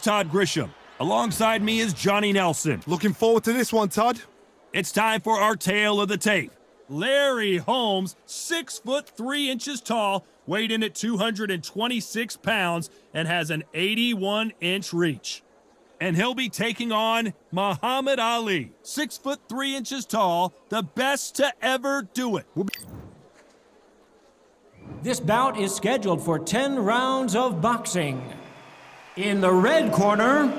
Todd Grisham. Alongside me is Johnny Nelson. Looking forward to this one, Todd. It's time for our tale of the tape. Larry Holmes, 6'3" tall, weighed in at 226 pounds, and has an 81-inch reach. And he'll be taking on Muhammad Ali, 6'3" tall, the best to ever do it. This bout is scheduled for 10 rounds of boxing. In the red corner,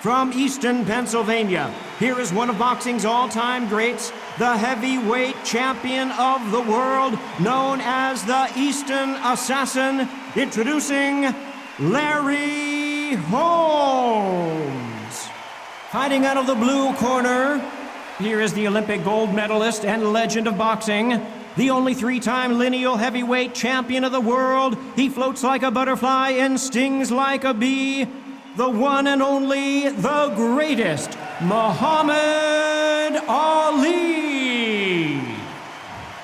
from Easton, Pennsylvania, here is one of boxing's all-time greats, the heavyweight champion of the world, known as the Easton Assassin, introducing Larry Holmes. Fighting out of the blue corner, here is the Olympic gold medalist and legend of boxing, the only three-time lineal heavyweight champion of the world. He floats like a butterfly and stings like a bee. The one and only, the greatest, Muhammad Ali.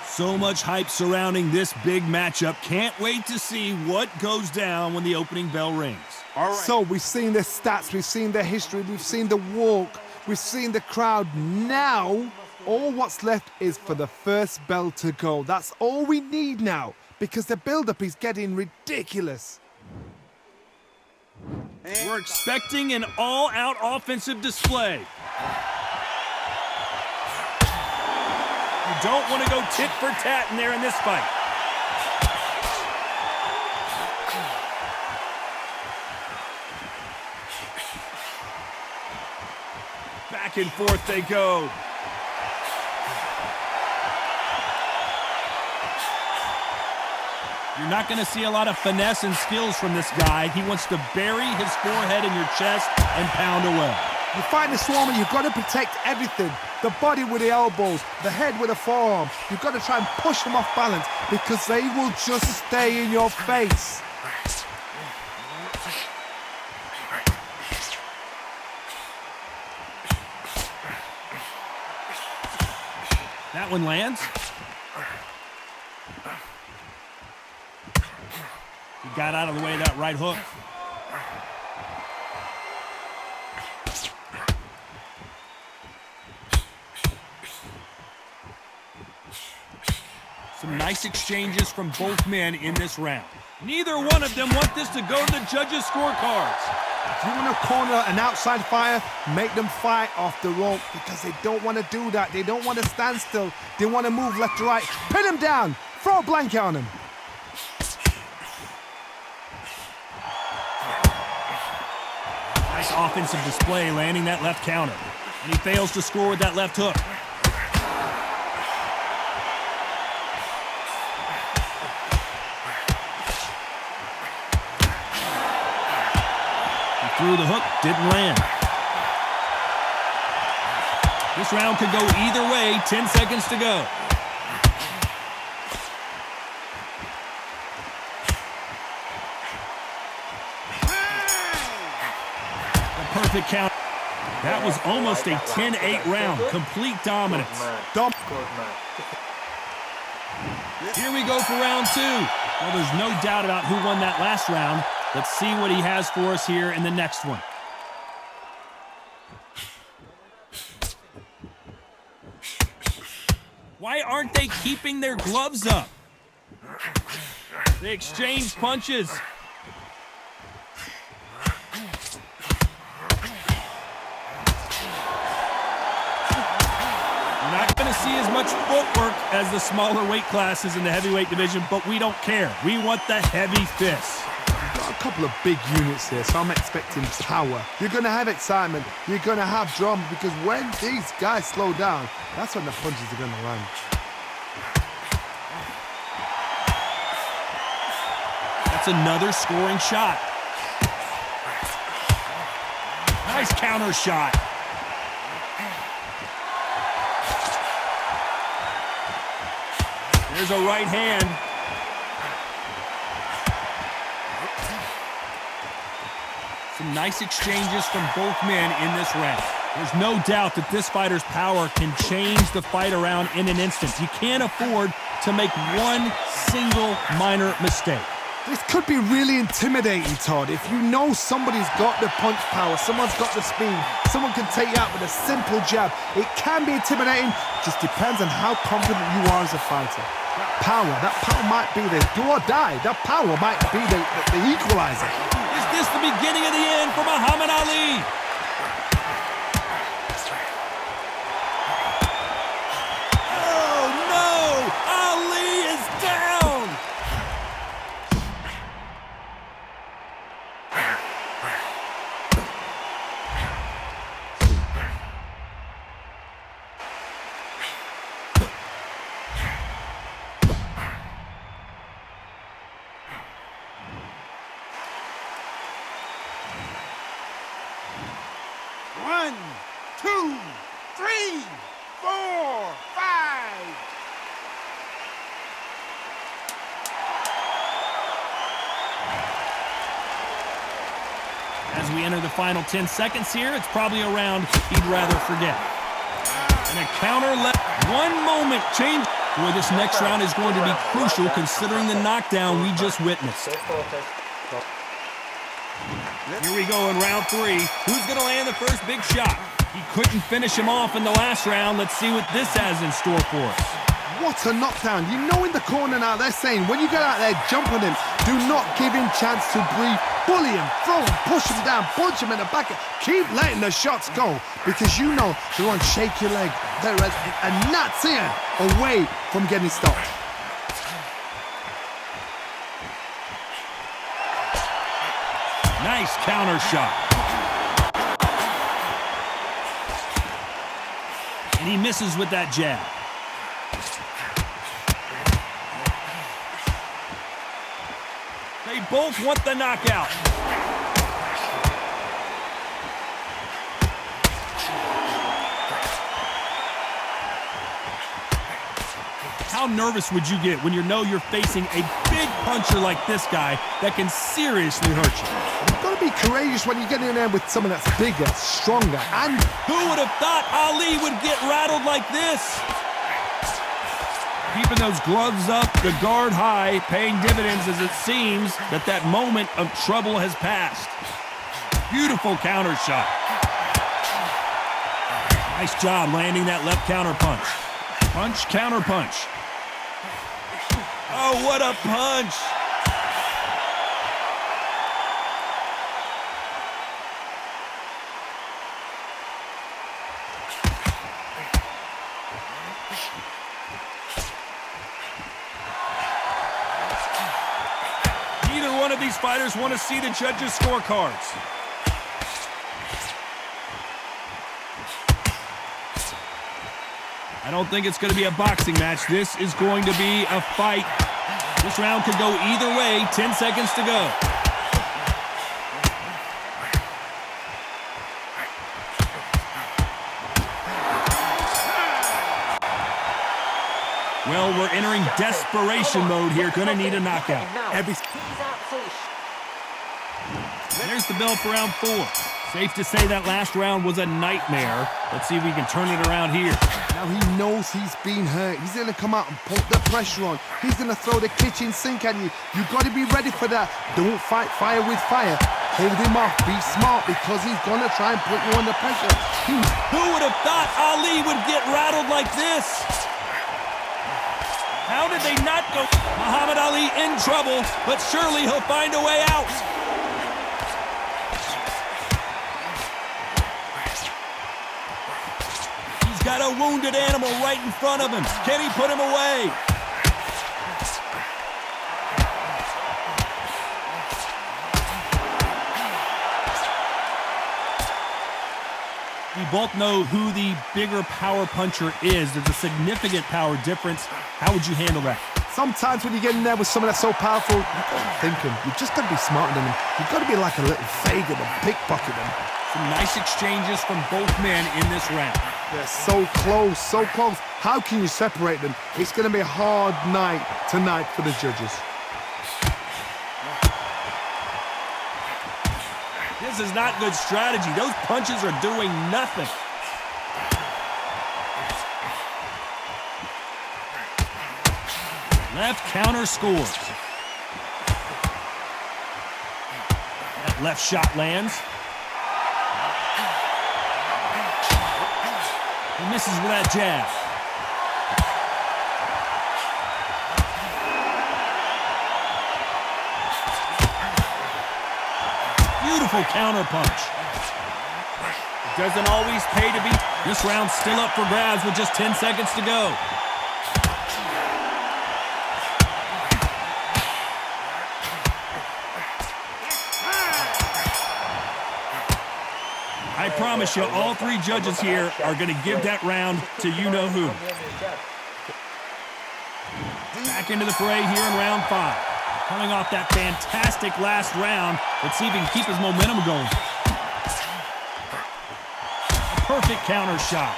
So much hype surrounding this big matchup. Can't wait to see what goes down when the opening bell rings. All right. So we've seen the stats, we've seen the history, we've seen the walk, we've seen the crowd. Now, all what's left is for the first bell to go. That's all we need now, because the build-up is getting ridiculous. We're expecting an all-out offensive display. You don't want to go tit for tat in there in this fight. Back and forth they go. You're not going to see a lot of finesse and skills from this guy. He wants to bury his forehead in your chest and pound away. You fight the Swarmer, you've got to protect everything. The body with the elbows, the head with the forearm. You've got to try and push them off balance because they will just stay in your face. That one lands. He got out of the way of that right hook. Some nice exchanges from both men in this round. Neither one of them want this to go to the judges' scorecards. If you want to corner an outside fighter, make them fight off the rope because they don't want to do that. They don't want to stand still. They want to move left to right. Pin him down. Throw a blanket on him. Nice offensive display, landing that left counter. And he fails to score with that left hook. He threw the hook, didn't land. This round could go either way, 10 seconds to go. Perfect count. That was almost a 10-8 round. Complete dominance. Here we go for round two. Well, there's no doubt about who won that last round. Let's see what he has for us here in the next one. Why aren't they keeping their gloves up? They exchange punches. Not going to see as much footwork as the smaller weight classes in the heavyweight division, but we don't care. We want the heavy fists. We've got a couple of big units here, so I'm expecting power. You're going to have excitement. You're going to have drama because when these guys slow down, that's when the punches are going to land. That's another scoring shot. Nice counter shot. There's a right hand. Some nice exchanges from both men in this round. There's no doubt that this fighter's power can change the fight around in an instant. You can't afford to make one single minor mistake. This could be really intimidating, Todd. If you know somebody's got the punch power, someone's got the speed, someone can take you out with a simple jab, it can be intimidating. Just depends on how confident you are as a fighter. That power might be the do or die. That power might be the equalizer. Is this the beginning of the end for Muhammad Ali? Oh, no! Ali is down! One, two, three, 4, 5. As we enter the final 10 seconds here, it's probably a round he'd rather forget. And a counter left. One moment change. Boy, this next round is going to be crucial considering the knockdown we just witnessed. Here we go in round 3. Who's going to land the first big shot? He couldn't finish him off in the last round. Let's see what this has in store for us. What a knockdown. You know in the corner now, they're saying, when you get out there, jump on him. Do not give him chance to breathe. Bully him, throw him, push him down, punch him in the back. Keep letting the shots go because you know they want to shake your leg. They're a nuts here away from getting stopped. Nice counter shot. And he misses with that jab. They both want the knockout. How nervous would you get when you know you're facing a big puncher like this guy that can seriously hurt you? You've got to be courageous when you get in there with someone that's bigger, stronger, and who would have thought Ali would get rattled like this? Keeping those gloves up, the guard high, paying dividends as it seems that moment of trouble has passed. Beautiful counter shot. Nice job landing that left counter punch. Punch, counter punch. Oh, what a punch! Neither one of these fighters want to see the judges' scorecards. I don't think it's going to be a boxing match. This is going to be a fight. This round could go either way. 10 seconds to go. Well, we're entering desperation mode here. Gonna need a knockout. There's the bell for round 4. Safe to say that last round was a nightmare. Let's see if we can turn it around here. Now he knows he's been hurt. He's going to come out and put the pressure on. He's going to throw the kitchen sink at you. You've got to be ready for that. Don't fight fire with fire. Hold him off. Be smart because he's going to try and put you under pressure. Who would have thought Ali would get rattled like this? How did they not go? Muhammad Ali in trouble, but surely he'll find a way out. Got a wounded animal right in front of him. Can he put him away? We both know who the bigger power puncher is. There's a significant power difference. How would you handle that? Sometimes when you get in there with someone that's so powerful, you've got to think him. You've just got to be smarter than him. You've got to be like a little Fagin and pickpocket him. Some nice exchanges from both men in this round. They're so close, so close. How can you separate them? It's going to be a hard night tonight for the judges. This is not good strategy. Those punches are doing nothing. Left counter scores. Left shot lands. He misses with that jab. Beautiful counter punch. It doesn't always pay to beat. This round's still up for grabs with just 10 seconds to go. I promise you, all three judges here are going to give that round to you-know-who. Back into the fray here in round 5. Coming off that fantastic last round, let's see if he can keep his momentum going. A perfect counter shot.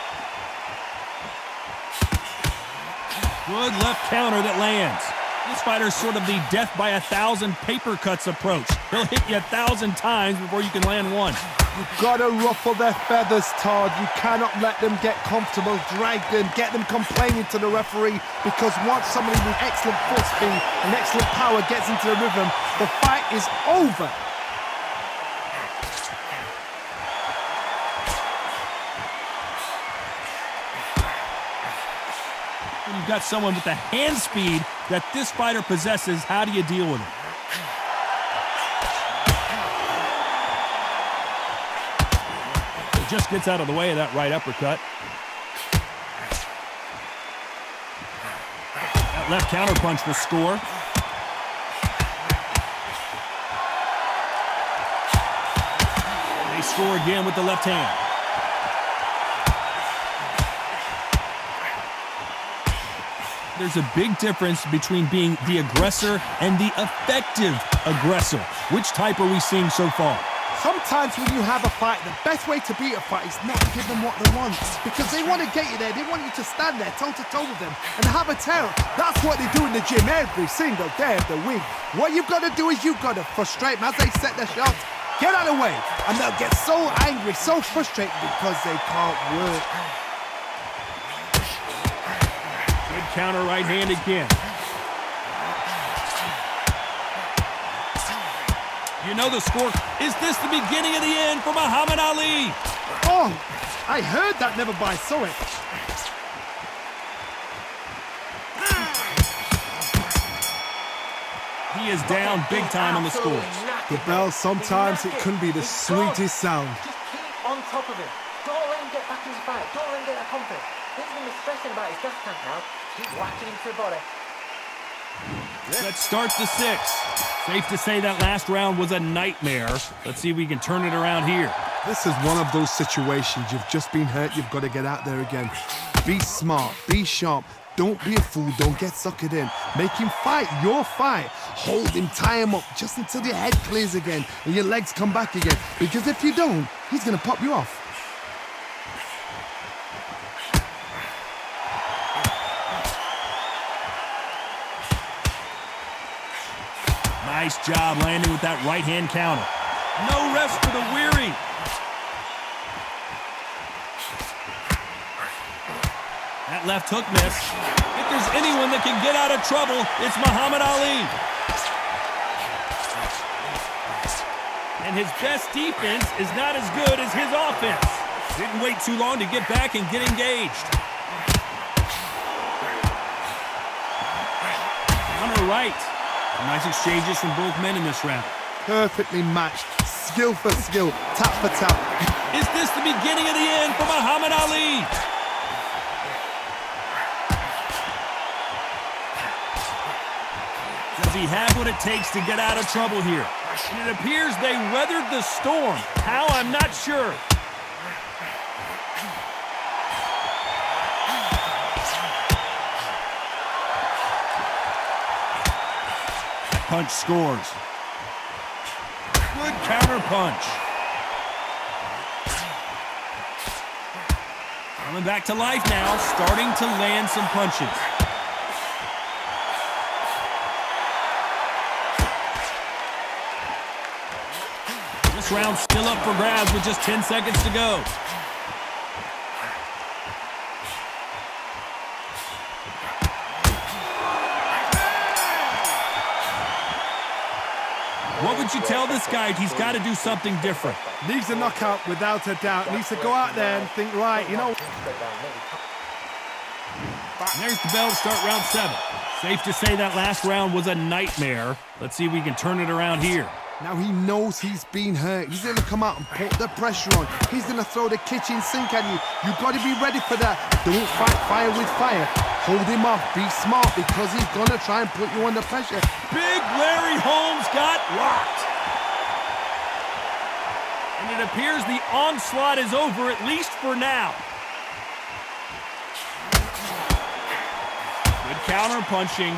Good left counter that lands. This fighter's sort of the death by 1,000 paper cuts approach. He'll hit you 1,000 times before you can land one. You've got to ruffle their feathers, Todd. You cannot let them get comfortable, drag them, get them complaining to the referee, because once somebody with excellent foot speed and excellent power gets into the rhythm, the fight is over. When you've got someone with the hand speed that this fighter possesses, how do you deal with it? Just gets out of the way of that right uppercut. That left counterpunch will score. They score again with the left hand. There's a big difference between being the aggressor and the effective aggressor. Which type are we seeing so far? Sometimes when you have a fight, the best way to beat a fight is not to give them what they want, because they want to get you there. They want you to stand there toe-to-toe with them and have a terror. That's what they do in the gym every single day of the week. What you've got to do is you've got to frustrate them as they set their shots. Get out of the way, and they'll get so angry, so frustrated because they can't work. Good counter right hand again. You know the score. Is this the beginning of the end for Muhammad Ali? Oh, I heard that, never by saw it. He is down big time on the scores. The bell, sometimes it can be the sweetest sound. Just keep on top of him. Don't let him get back into the fight. Don't let him get that confidence. He's going to be stressing about his gas tank now. Keep whacking him to the body. Let's start the 6th. Safe to say that last round was a nightmare. Let's see if we can turn it around here. This is one of those situations. You've just been hurt. You've got to get out there again. Be smart. Be sharp. Don't be a fool. Don't get suckered in. Make him fight your fight. Hold him, tie him up just until your head clears again and your legs come back again. Because if you don't, he's going to pop you off. Nice job landing with that right-hand counter. No rest for the weary. That left hook miss. If there's anyone that can get out of trouble, it's Muhammad Ali. And his best defense is not as good as his offense. Didn't wait too long to get back and get engaged. Counter right. Nice exchanges from both men in this round. Perfectly matched. Skill for skill. Tap for tap. Is this the beginning of the end for Muhammad Ali? Does he have what it takes to get out of trouble here? And it appears they weathered the storm. How, I'm not sure. Punch scores. Good counter punch. Coming back to life now, starting to land some punches. This round's still up for grabs with just 10 seconds to go. What would you tell this guy? He's got to do something different. Needs a knockout without a doubt. Needs to go out there and think, right, you know. And there's the bell to start round 7. Safe to say that last round was a nightmare. Let's see if we can turn it around here. Now he knows he's been hurt. He's going to come out and put the pressure on. He's going to throw the kitchen sink at you. You've got to be ready for that. Don't fight fire with fire. Hold him off. Be smart because he's going to try and put you under pressure. Big Larry Holmes got rocked. And it appears the onslaught is over, at least for now. Good counter punching.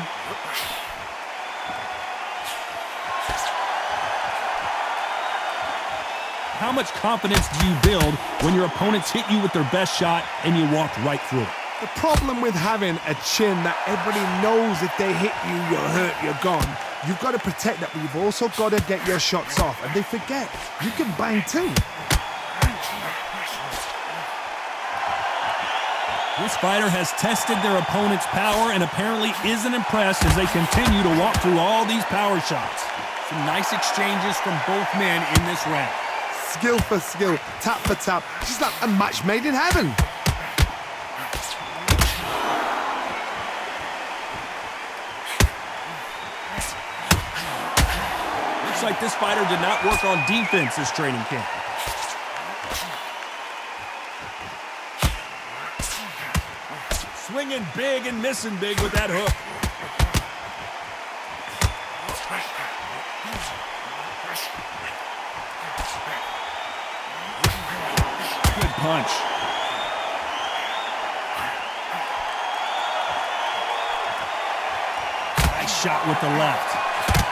How much confidence do you build when your opponents hit you with their best shot and you walk right through it? The problem with having a chin that everybody knows if they hit you, you're hurt, you're gone. You've got to protect that, but you've also got to get your shots off. And they forget, you can bang too. This fighter has tested their opponent's power and apparently isn't impressed as they continue to walk through all these power shots. Some nice exchanges from both men in this round. Skill for skill, tap for tap. Just like a match made in heaven. Looks like this fighter did not work on defense this training camp. Swinging big and missing big with that hook. Good punch. Nice shot with the left.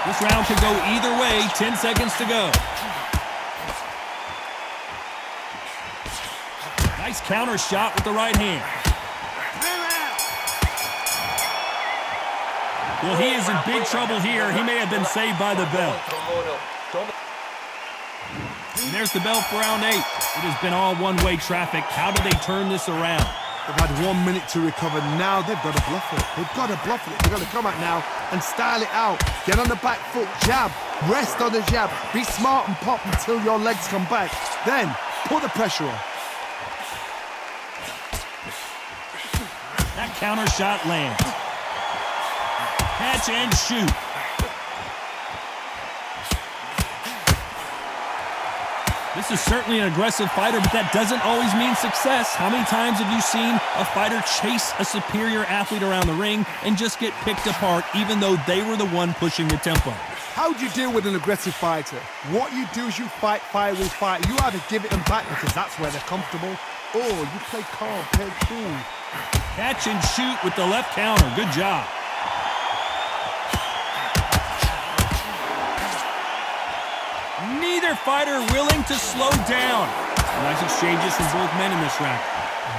This round could go either way. 10 seconds to go. Nice counter shot with the right hand. Well, he is in big trouble here. He may have been saved by the bell. And there's the bell for round 8. It has been all one-way traffic. How do they turn this around? They've had 1 minute to recover. Now they've got to bluff it. They've got to bluff it. They've got to come out now and style it out. Get on the back foot, jab. Rest on the jab. Be smart and pop until your legs come back. Then put the pressure on. That counter shot lands. Catch and shoot. This is certainly an aggressive fighter, but that doesn't always mean success. How many times have you seen a fighter chase a superior athlete around the ring and just get picked apart even though they were the one pushing the tempo? How do you deal with an aggressive fighter? What you do is you fight fire with fire. You either give it them back because that's where they're comfortable, or you play calm, play cool. Catch and shoot with the left counter. Good job. Neither fighter willing to slow down. Nice exchanges from both men in this round.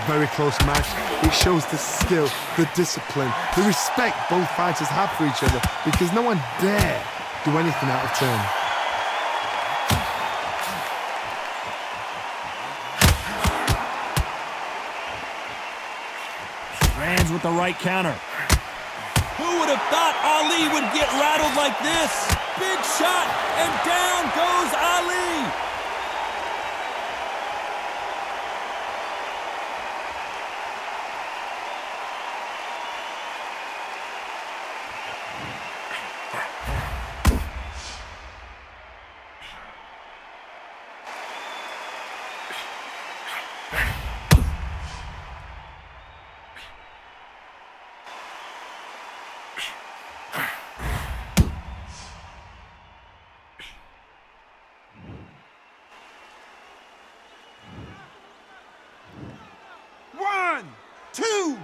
Very close match. It shows the skill, the discipline, the respect both fighters have for each other because no one dare do anything out of turn. Lands with the right counter. Who would have thought Ali would get rattled like this? Big shot, and down goes Ali. One, two,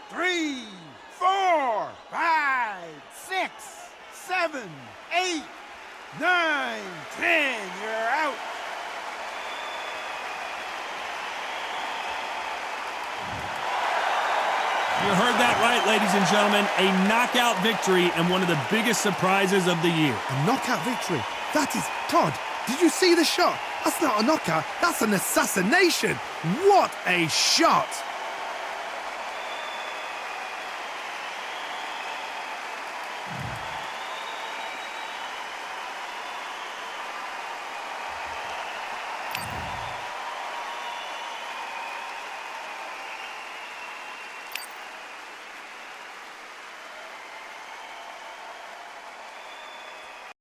three, 4, 5, 6, 7, 8, 9, 10. You're out. You heard that right, ladies and gentlemen. A knockout victory and one of the biggest surprises of the year. A knockout victory. That is, Todd, did you see the shot? That's not a knockout, that's an assassination. What a shot.